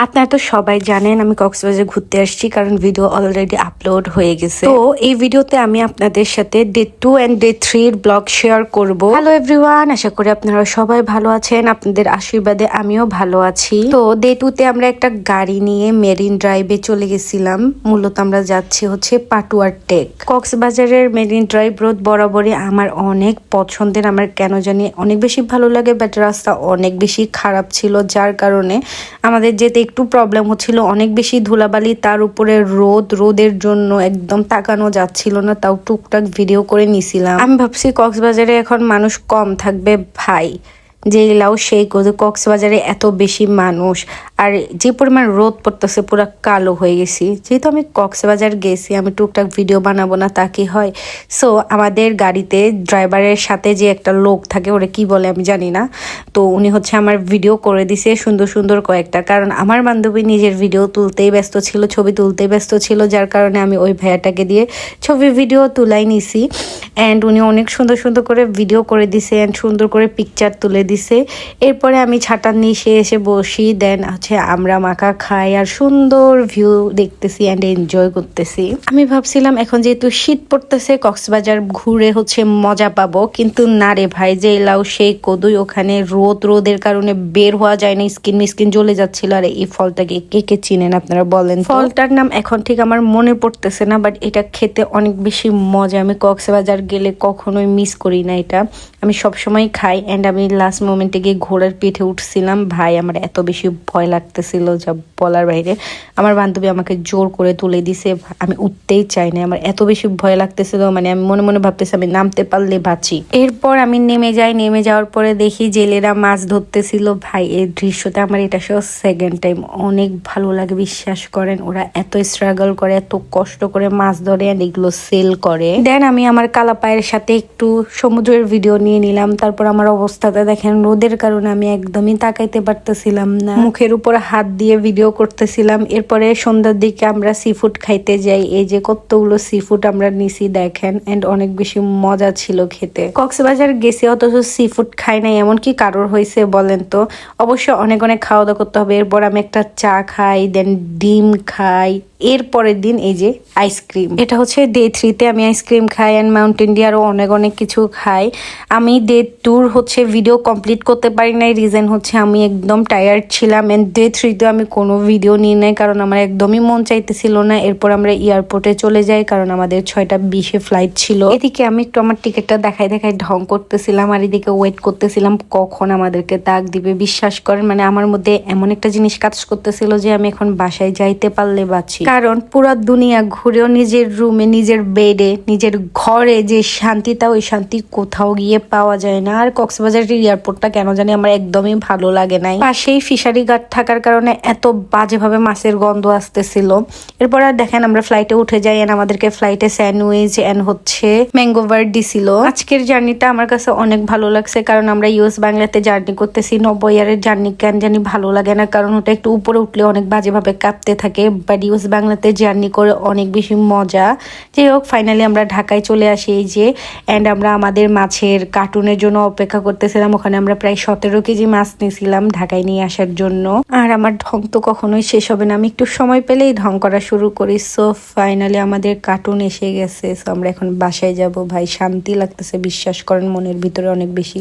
আপনারা তো সবাই জানেন আমি কক্সবাজার ঘুরতে আসছি, কারণ ভিডিও অলরেডি আপলোড হয়ে গেছে। তো এই ভিডিওতে আমি আপনাদের সাথে ডে 2 এন্ড ডে 3 এর ব্লগ শেয়ার করব। হ্যালো এভরিওয়ান, আশা করি আপনারা সবাই ভালো আছেন। আপনাদের আশীর্বাদে আমিও ভালো আছি। তো ডে 2 তে আমরা একটা গাড়ি নিয়ে মেরিন ড্রাইভে চলে গেছিলাম। মূলত আমরা যাচ্ছি হচ্ছে পাটুয়ার টেক। কক্সবাজারের মেরিন ড্রাইভ রোড বরাবরই আমার অনেক পছন্দের, আমার কেন জানি অনেক বেশি ভালো লাগে, বাট রাস্তা অনেক বেশি খারাপ ছিল, যার কারণে আমাদের যেতে একটু প্রবলেম হচ্ছিল। অনেক বেশি ধুলাবালি, তার উপরে রোদের জন্য একদম তাকানো যাচ্ছিল না, তাও টুকটাক ভিডিও করে নিছিলাম। আমি ভাবছি কক্সবাজারে এখন মানুষ কম থাকবে ভাই, যে লাও সেই কক্সবাজারে এত বেশি মানুষ আর যে পরিমাণ রোদ পড়তেছে পুরো কালো হয়ে গেছি। যেহেতু আমি কক্সবাজার গেছি, আমি টুকটাক ভিডিও বানাবো না তা কি হয়? সো আমাদের গাড়িতে ড্রাইভারের সাথে যে একটা লোক থাকে, ওরা কি বলে আমি জানি না, তো উনি হচ্ছে আমার ভিডিও করে দিছে সুন্দর সুন্দর কয়েকটা, কারণ আমার বান্ধবী নিজের ভিডিও তুলতেই ব্যস্ত ছিল, ছবি তুলতেই ব্যস্ত ছিল, যার কারণে আমি ওই ভাইয়াটাকে দিয়ে ছবি ভিডিও তুলাই নিছি। অ্যান্ড উনি অনেক সুন্দর সুন্দর করে ভিডিও করে দিছে অ্যান্ড সুন্দর করে পিকচার তুলে দিছে। এরপরে আমি ছাতার নিচে এসে বসি, দেন হচ্ছে আমরা মাখা খাই আর সুন্দর ভিউ দেখতেছি অ্যান্ড এনজয় করতেছি। আমি ভাবছিলাম এখন যেহেতু শীত পড়তেছে কক্সবাজার ঘুরে হচ্ছে মজা পাবো, কিন্তু না রে ভাই, যে লাউ সেই কদুই, ওখানে রোদের কারণে বের হওয়া যায় না, স্কিন জ্বলে যাচ্ছিল। আর এই ফলটাকে কে কে চিনেন আপনারা বলেন? ফলটার নাম এখন ঠিক আমার মনে পড়তেছে না, বাট এটা খেতে অনেক বেশি মজা। আমি কক্সবাজার গেলে কখনোই মিস করি না, এটা আমি সবসময় খাই। অ্যান্ড আমি লাস্ট মোমেন্টে গিয়ে ঘোড়ার পিঠে উঠছিলাম, ভাই আমার এত বেশি ভয় লাগতেছিল যা বলার বাইরে। আমার বান্ধবী আমাকে জোর করে তুলে দিছে, আমি উঠতেই চাই না, আমার এত বেশি ভয় লাগতেছিল, মানে আমি মনে মনে ভাবতেছি আমি নামতে পারলে বাঁচি। এরপর আমি নেমে যাই, নেমে যাওয়ার পরে দেখি জেলেরা মাছ ধরতেছিল। ভাই এই দৃশ্যটা আমার এটা সহ সেকেন্ড টাইম, অনেক ভালো লাগে, বিশ্বাস করেন। ওরা এত স্ট্রাগল করে, এত কষ্ট করে মাছ ধরে আর এগুলো সেল করে। দেন আমি আমার কালা পায়ের সাথে একটু সমুদ্রের ভিডিও নিয়ে নিলাম। তারপর আমার অবস্থাটা দেখেন, রোদের কারণে আমি একদমই তাকাইতে পারতেছিলাম না, মুখের উপর হাত দিয়ে ভিডিও করতেছিলাম। এরপরে সন্ধ্যার দিকে আমরা সি ফুড খাইতে যাই। এই যে কতগুলো সি ফুড আমরা নিছি দেখেন, এন্ড অনেক বেশি মজা ছিল খেতে। কক্সবাজার গেছি অথচ সি ফুড খাই নাই, এমন কি কারোর হয়েছে বলেন তো? অবশ্য অনেক অনেক খাওয়া দাওয়া করতে হবে। এরপর আমি একটা চা খাই, দেন ডিম খাই। এরপরের দিন এই যে আইসক্রিম, এটা হচ্ছে ডে 3 তে আমি আইসক্রিম খাই অ্যান্ড মাউন্টেন ডিউ আরও অনেক অনেক কিছু খাই। আমি ডে 2 হচ্ছে ভিডিও কমপ্লিট করতে পারি নাই, রিজন হচ্ছে আমি একদম টায়ার্ড ছিলাম। অ্যান্ড ডে 3 তে আমি কোনো ভিডিও নিই নাই, কারণ আমার একদমই মন চাইতেছিল না। এরপর আমরা এয়ারপোর্টে চলে যাই, কারণ আমাদের 6:20 ফ্লাইট ছিল। এদিকে আমি একটু আমার টিকিটটা দেখাই ঢং করতেছিলাম, আর এদিকে ওয়েট করতেছিলাম কখন আমাদেরকে তাক দিবে। বিশ্বাস করেন, মানে আমার মধ্যে এমন একটা জিনিস কাজ করতেছিল যে আমি এখন বাসায় যাইতে পারলে বাঁচি, কারণ পুরো দুনিয়া ঘুরেও নিজের রুমে, নিজের বেডে, নিজের ঘরে যে শান্তিটা, ওই শান্তি কোথাও গিয়ে পাওয়া যায় না। আর কক্সবাজারের এয়ারপোর্টটা কেন জানি আমার একদমই ভালো লাগে নাই। পাশেই ফিশারি গার্ড থাকার কারণে এত বাজেভাবে মাছের গন্ধ আসতেছিল। এরপর আর দেখেন আমরা ফ্লাইটে উঠে যাই, এন্ড আমাদেরকে ফ্লাইটে স্যান্ডউইচ এন্ড হচ্ছে ম্যাঙ্গোভার দিছিল। আজকের জার্নিটা আমার কাছে অনেক ভালো লাগছে, কারণ আমরা ইউএস বাংলাতে জার্নি করতেছি। 90 ইয়ারের জার্নি কেন জানি ভালো লাগে না, কারণ ওটা একটু উপরে উঠলে অনেক বাজেভাবে কাঁপতে থাকে, বাট ইউএস বাংলাতে জার্নি করে অনেক বেশি মজা। যাই হোক, ফাইনালি আমরা ঢাকায় চলে আসি এই যে। অ্যান্ড আমরা আমাদের মাছের কার্টুনের জন্য অপেক্ষা করতেছিলাম। ওখানে আমরা প্রায় 17 কেজি মাছ নিয়েছিলাম ঢাকায় নিয়ে আসার জন্য। আর আমার ঢং তো কখনোই শেষ হবে না, আমি একটু সময় পেলেই ঢং করা শুরু করি। সো ফাইনালি আমাদের কার্টুন এসে গেছে। সো আমরা এখন বাসায় যাব। ভাই শান্তি লাগতেছে, বিশ্বাস করেন, মনের ভিতরে অনেক বেশি।